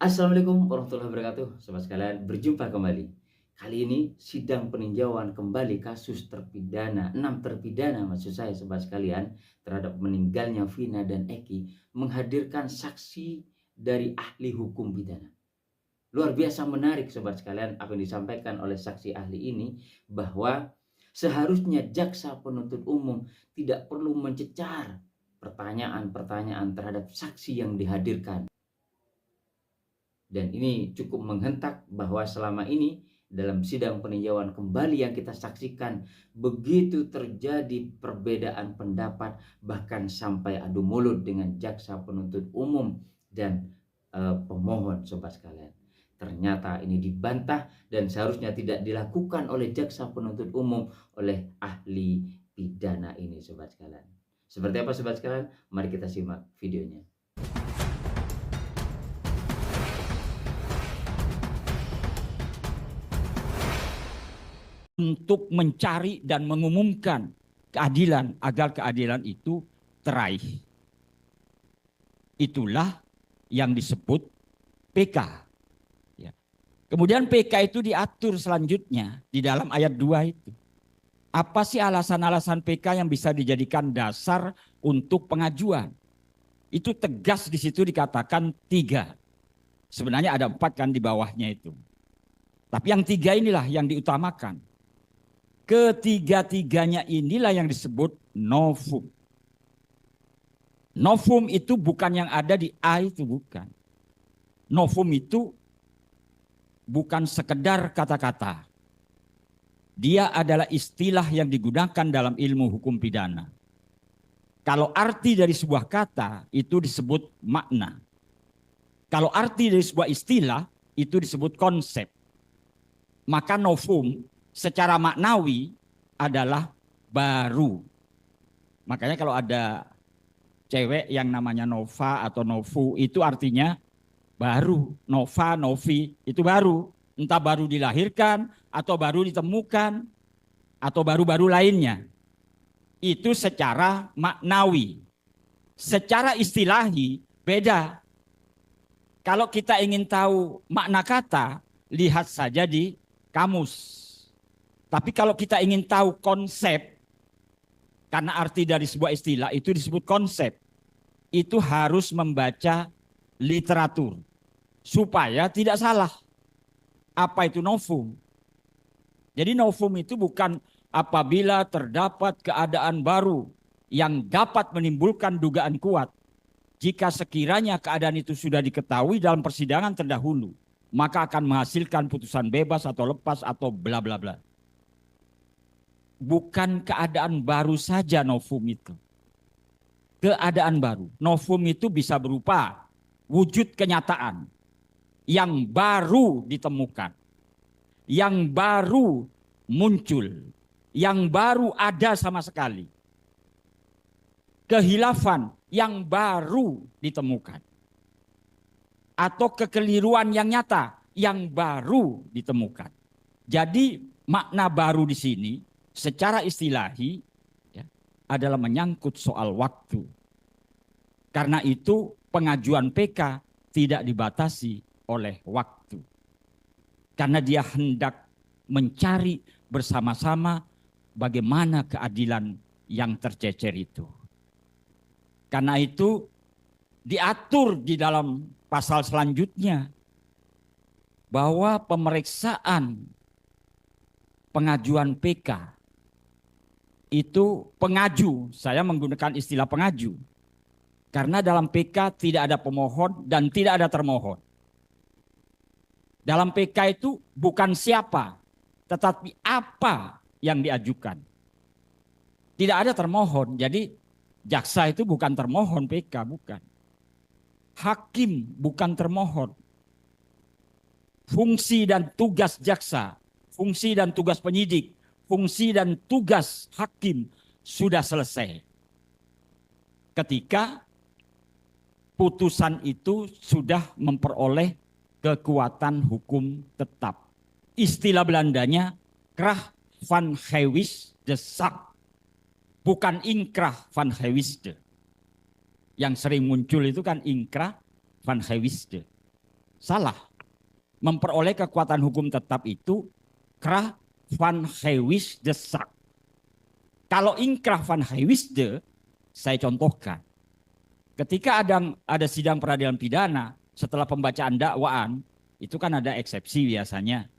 Assalamualaikum warahmatullahi wabarakatuh. Sobat sekalian, berjumpa kembali. Kali ini sidang peninjauan kembali kasus terpidana, 6 terpidana maksud saya sobat sekalian, terhadap meninggalnya Vina dan Eki menghadirkan saksi dari ahli hukum pidana. Luar biasa menarik sobat sekalian apa yang disampaikan oleh saksi ahli ini, bahwa seharusnya jaksa penuntut umum tidak perlu mencecar pertanyaan-pertanyaan terhadap saksi yang dihadirkan. Dan ini cukup menghentak bahwa selama ini dalam sidang peninjauan kembali yang kita saksikan, begitu terjadi perbedaan pendapat bahkan sampai adu mulut dengan jaksa penuntut umum dan pemohon sobat sekalian. Ternyata ini dibantah dan seharusnya tidak dilakukan oleh jaksa penuntut umum oleh ahli pidana ini sobat sekalian. Seperti apa sobat sekalian? Mari kita simak videonya. Untuk mencari dan mengumumkan keadilan agar keadilan itu teraih. Itulah yang disebut PK. Ya. Kemudian PK itu diatur selanjutnya di dalam ayat 2 itu. Apa sih alasan-alasan PK yang bisa dijadikan dasar untuk pengajuan? Itu tegas di situ dikatakan 3. Sebenarnya ada 4 kan di bawahnya itu. Tapi yang 3 inilah yang diutamakan. Ketiga-tiganya inilah yang disebut novum. Novum itu bukan yang ada di A itu, bukan. Novum itu bukan sekedar kata-kata. Dia adalah istilah yang digunakan dalam ilmu hukum pidana. Kalau arti dari sebuah kata itu disebut makna. Kalau arti dari sebuah istilah itu disebut konsep. Maka novum secara maknawi adalah baru. Makanya kalau ada cewek yang namanya Nova atau Novu itu artinya baru. Nova, Novi itu baru. Entah baru dilahirkan atau baru ditemukan atau baru-baru lainnya. Itu secara maknawi. Secara istilahi beda. Kalau kita ingin tahu makna kata, lihat saja di kamus. Tapi kalau kita ingin tahu konsep, karena arti dari sebuah istilah itu disebut konsep, itu harus membaca literatur supaya tidak salah. Apa itu novum? Jadi novum itu bukan apabila terdapat keadaan baru yang dapat menimbulkan dugaan kuat. Jika sekiranya keadaan itu sudah diketahui dalam persidangan terdahulu, maka akan menghasilkan putusan bebas atau lepas atau bla bla bla. Bukan keadaan baru saja novum itu. Keadaan baru. Novum itu bisa berupa wujud kenyataan yang baru ditemukan, yang baru muncul, yang baru ada sama sekali. Kehilafan yang baru ditemukan. Atau kekeliruan yang nyata yang baru ditemukan. Jadi makna baru di sini secara istilahi ya, adalah menyangkut soal waktu. Karena itu pengajuan PK tidak dibatasi oleh waktu. Karena dia hendak mencari bersama-sama bagaimana keadilan yang tercecer itu. Karena itu diatur di dalam pasal selanjutnya bahwa pemeriksaan pengajuan PK itu pengaju, saya menggunakan istilah pengaju. Karena dalam PK tidak ada pemohon dan tidak ada termohon. Dalam PK itu bukan siapa, tetapi apa yang diajukan. Tidak ada termohon, jadi jaksa itu bukan termohon PK, bukan. Hakim bukan termohon. Fungsi dan tugas jaksa, fungsi dan tugas penyidik, fungsi dan tugas hakim sudah selesai. Ketika putusan itu sudah memperoleh kekuatan hukum tetap. Istilah Belandanya krah van gevis de sak. Bukan inkrah van gewisde. Yang sering muncul itu kan inkrah van gewisde. Salah. Memperoleh kekuatan hukum tetap itu krah van gewisde zaak. Kalau inkrah van gewisde, saya contohkan. Ketika ada sidang peradilan pidana, setelah pembacaan dakwaan, itu kan ada eksepsi biasanya.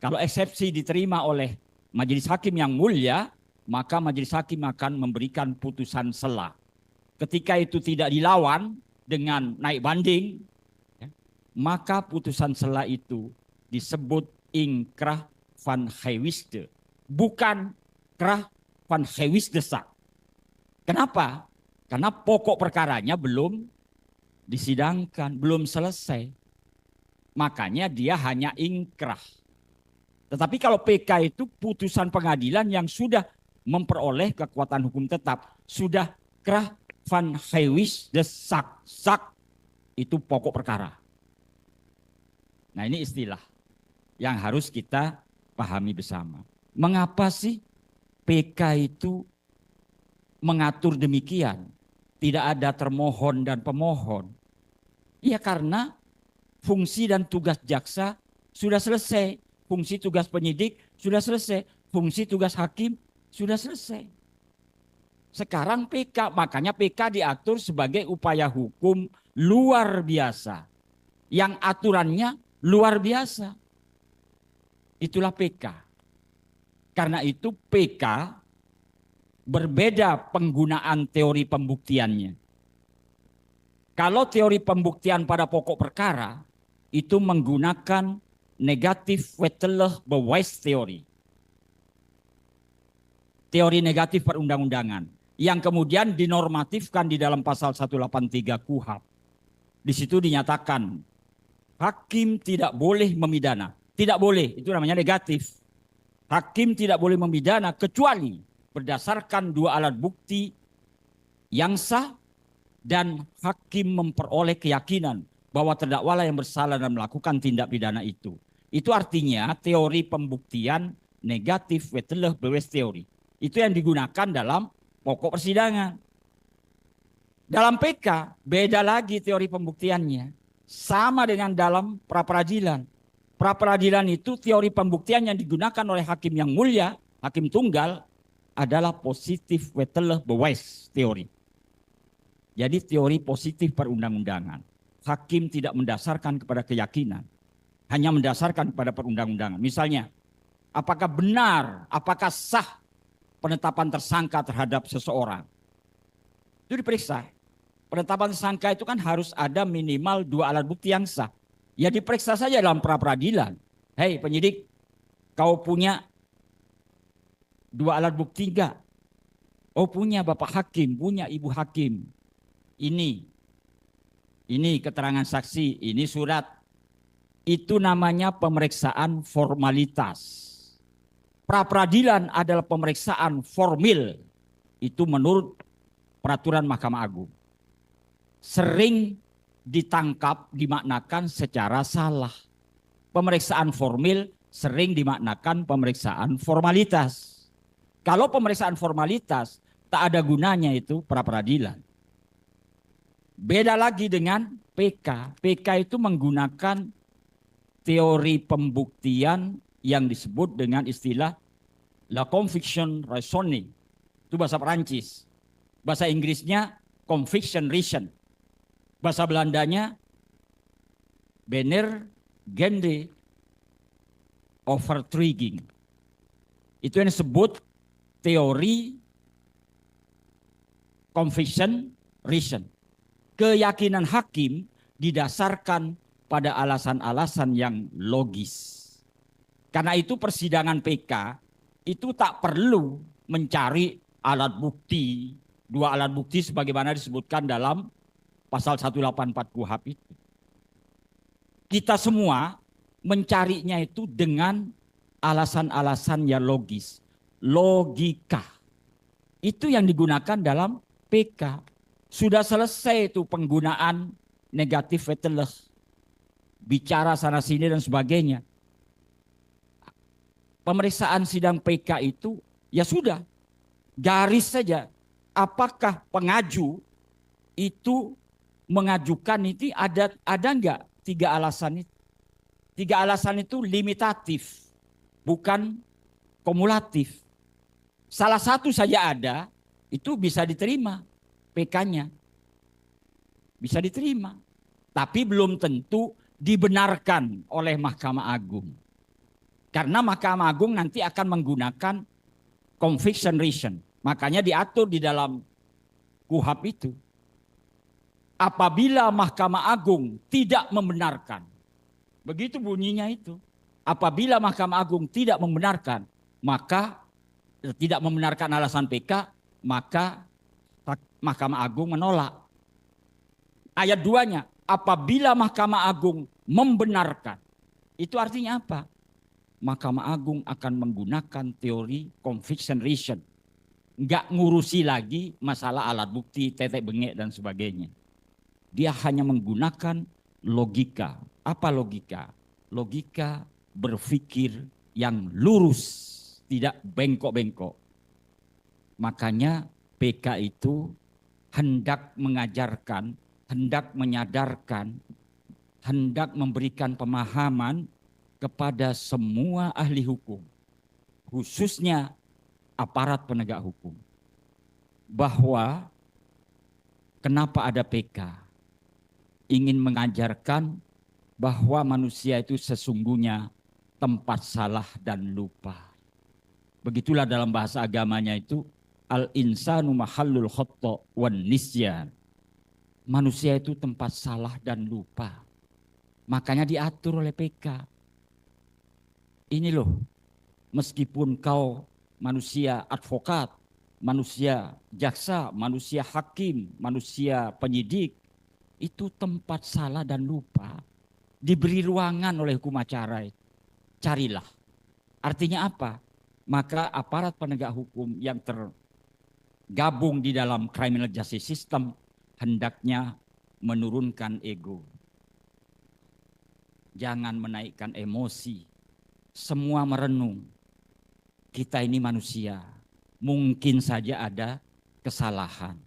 Kalau eksepsi diterima oleh majelis hakim yang mulia, maka majelis hakim akan memberikan putusan sela. Ketika itu tidak dilawan dengan naik banding, maka putusan sela itu disebut inkrah van gewisde, bukan krah van gewisde zaak. Kenapa? Karena pokok perkaranya belum disidangkan, belum selesai. Makanya dia hanya inkrah. Tetapi kalau PK itu putusan pengadilan yang sudah memperoleh kekuatan hukum tetap, sudah krah van gewisde zaak. Zaak itu pokok perkara. Nah, ini istilah yang harus kita pahami bersama. Mengapa sih PK itu mengatur demikian? Tidak ada termohon dan pemohon. Ya karena fungsi dan tugas jaksa sudah selesai. Fungsi tugas penyidik sudah selesai. Fungsi tugas hakim sudah selesai. Sekarang PK, makanya PK diatur sebagai upaya hukum luar biasa. Yang aturannya luar biasa. Itulah PK. Karena itu PK berbeda penggunaan teori pembuktiannya. Kalau teori pembuktian pada pokok perkara itu menggunakan negatif wettelig bewijs teori. Teori negatif perundang-undangan yang kemudian dinormatifkan di dalam pasal 183 KUHP. Di situ dinyatakan hakim tidak boleh memidana. Tidak boleh, itu namanya negatif. Hakim tidak boleh memidana kecuali berdasarkan dua alat bukti yang sah dan hakim memperoleh keyakinan bahwa terdakwalah yang bersalah dan melakukan tindak pidana itu. Itu artinya teori pembuktian negatif wettelig bewijs teori. Itu yang digunakan dalam pokok persidangan. Dalam PK beda lagi teori pembuktiannya. Sama dengan dalam pra-peradilan. Pra-peradilan itu teori pembuktian yang digunakan oleh hakim yang mulia, hakim tunggal, adalah positif wettelig bewijs teori. Jadi teori positif perundang-undangan. Hakim tidak mendasarkan kepada keyakinan. Hanya mendasarkan kepada perundang-undangan. Misalnya, apakah benar, apakah sah penetapan tersangka terhadap seseorang? Itu diperiksa. Penetapan tersangka itu kan harus ada minimal dua alat bukti yang sah. Ya diperiksa saja dalam pra-peradilan. Hei penyidik, kau punya dua alat bukti enggak? Oh punya Bapak Hakim, punya Ibu Hakim. Ini keterangan saksi, ini surat. Itu namanya pemeriksaan formalitas. Pra-peradilan adalah pemeriksaan formil. Itu menurut peraturan Mahkamah Agung. Sering ditangkap, dimaknakan secara salah. Pemeriksaan formil sering dimaknakan pemeriksaan formalitas. Kalau pemeriksaan formalitas, tak ada gunanya itu pra-peradilan. Beda lagi dengan PK. PK itu menggunakan teori pembuktian yang disebut dengan istilah la conviction raisonning. Itu bahasa Perancis. Bahasa Inggrisnya conviction reason. Bahasa Belandanya Benergende overtuiging. Itu yang disebut teori conviction reason. Keyakinan hakim didasarkan pada alasan-alasan yang logis. Karena itu persidangan PK itu tak perlu mencari alat bukti, dua alat bukti sebagaimana disebutkan dalam pasal 184 KUHP itu. Kita semua mencarinya itu dengan alasan-alasan yang logis. Logika. Itu yang digunakan dalam PK. Sudah selesai itu penggunaan negatif wettelig. Bicara sana sini dan sebagainya. Pemeriksaan sidang PK itu ya sudah. Garis saja. Apakah pengaju itu mengajukan itu ada enggak tiga alasan itu? Tiga alasan itu limitatif, bukan kumulatif. Salah satu saja ada, itu bisa diterima PK-nya. Bisa diterima. Tapi belum tentu dibenarkan oleh Mahkamah Agung. Karena Mahkamah Agung nanti akan menggunakan conviction reason. Makanya diatur di dalam KUHP itu. Apabila Mahkamah Agung tidak membenarkan. Begitu bunyinya itu. Apabila Mahkamah Agung tidak membenarkan, maka tidak membenarkan alasan PK, maka Mahkamah Agung menolak. Ayat 2-nya, apabila Mahkamah Agung membenarkan. Itu artinya apa? Mahkamah Agung akan menggunakan teori conviction reason. Enggak ngurusi lagi masalah alat bukti, tetek bengek dan sebagainya. Dia hanya menggunakan logika. Apa logika? Logika berpikir yang lurus, tidak bengkok-bengkok. Makanya PK itu hendak mengajarkan, hendak menyadarkan, hendak memberikan pemahaman kepada semua ahli hukum, khususnya aparat penegak hukum, bahwa kenapa ada PK? Ingin mengajarkan bahwa manusia itu sesungguhnya tempat salah dan lupa. Begitulah dalam bahasa agamanya itu, al-insanu mahallul khata' wan nisyan. Manusia itu tempat salah dan lupa. Makanya diatur oleh PK. Ini loh, meskipun kau manusia advokat, manusia jaksa, manusia hakim, manusia penyidik, itu tempat salah dan lupa. Diberi ruangan oleh hukum acara. Carilah. Artinya apa? Maka aparat penegak hukum yang tergabung di dalam criminal justice system hendaknya menurunkan ego. Jangan menaikkan emosi. Semua merenung. Kita ini manusia. Mungkin saja ada kesalahan.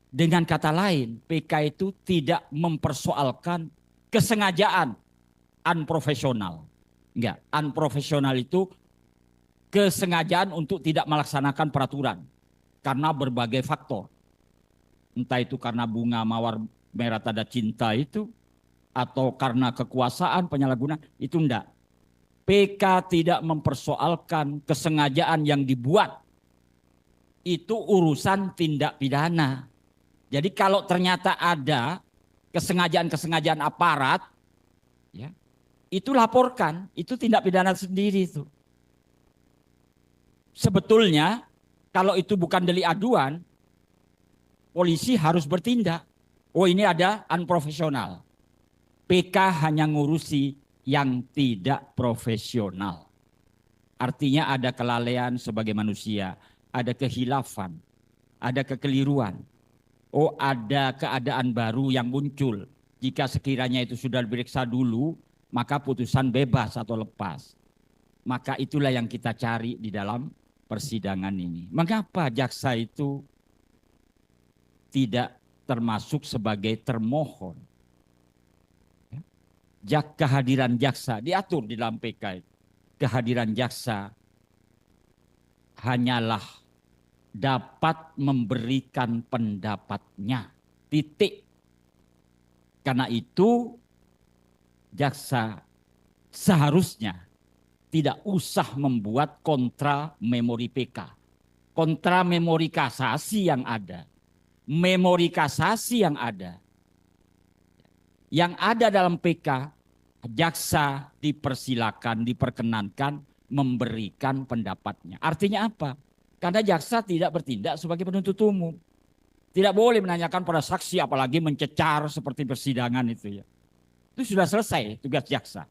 Dengan kata lain, PK itu tidak mempersoalkan kesengajaan unprofesional. Enggak, unprofesional itu kesengajaan untuk tidak melaksanakan peraturan karena berbagai faktor. Entah itu karena bunga mawar merah tanda cinta itu, atau karena kekuasaan penyalahgunaan, itu enggak. PK tidak mempersoalkan kesengajaan yang dibuat. Itu urusan tindak pidana. Jadi kalau ternyata ada kesengajaan-kesengajaan aparat, ya, itu laporkan, itu tindak pidana sendiri itu. Sebetulnya kalau itu bukan delik aduan, polisi harus bertindak. Oh, ini ada unprofesional. PK hanya ngurusi yang tidak profesional. Artinya ada kelalaian sebagai manusia, ada kehilafan, ada kekeliruan. Oh, ada keadaan baru yang muncul. Jika sekiranya itu sudah diperiksa dulu, maka putusan bebas atau lepas. Maka itulah yang kita cari di dalam persidangan ini. Mengapa jaksa itu tidak termasuk sebagai termohon? Kehadiran jaksa diatur di dalam PK. Kehadiran jaksa hanyalah dapat memberikan pendapatnya. Titik. Karena itu jaksa seharusnya tidak usah membuat kontra memori PK. Kontra memori kasasi yang ada. Memori kasasi yang ada. Yang ada dalam PK, jaksa dipersilakan, diperkenankan memberikan pendapatnya. Artinya apa? Karena jaksa tidak bertindak sebagai penuntut umum. Tidak boleh menanyakan pada saksi, apalagi mencecar seperti persidangan itu ya. Itu sudah selesai tugas jaksa.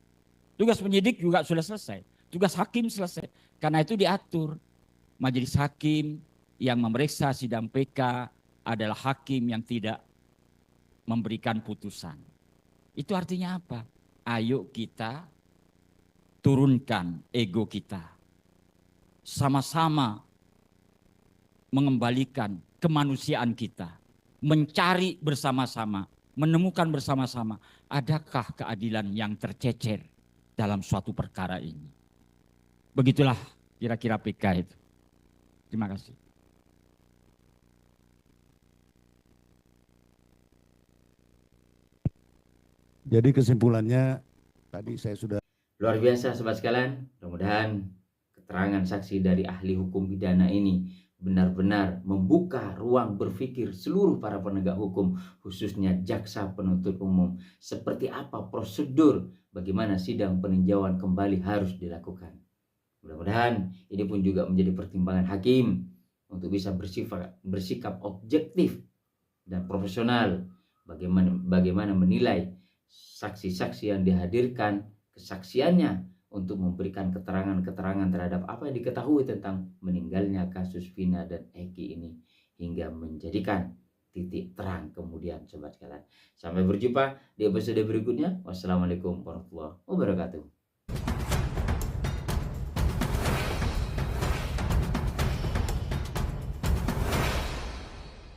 Tugas penyidik juga sudah selesai. Tugas hakim selesai. Karena itu diatur. Majelis hakim yang memeriksa sidang PK adalah hakim yang tidak memberikan putusan. Itu artinya apa? Ayo kita turunkan ego kita. Sama-sama mengembalikan kemanusiaan kita. Mencari bersama-sama menemukan bersama-sama adakah keadilan yang tercecer dalam suatu perkara ini. Begitulah kira-kira PK itu. Terima kasih. Jadi kesimpulannya tadi saya sudah. Luar biasa sobat sekalian, mudah-mudahan keterangan saksi dari ahli hukum pidana ini benar-benar membuka ruang berpikir seluruh para penegak hukum, khususnya jaksa penuntut umum, seperti apa prosedur bagaimana sidang peninjauan kembali harus dilakukan. Mudah-mudahan ini pun juga menjadi pertimbangan hakim untuk bisa bersikap objektif dan profesional bagaimana menilai saksi-saksi yang dihadirkan, kesaksiannya untuk memberikan keterangan-keterangan terhadap apa yang diketahui tentang meninggalnya kasus Vina dan Eki ini, hingga menjadikan titik terang kemudian sobat sekalian. Sampai berjumpa di episode berikutnya. Wassalamualaikum warahmatullahi wabarakatuh.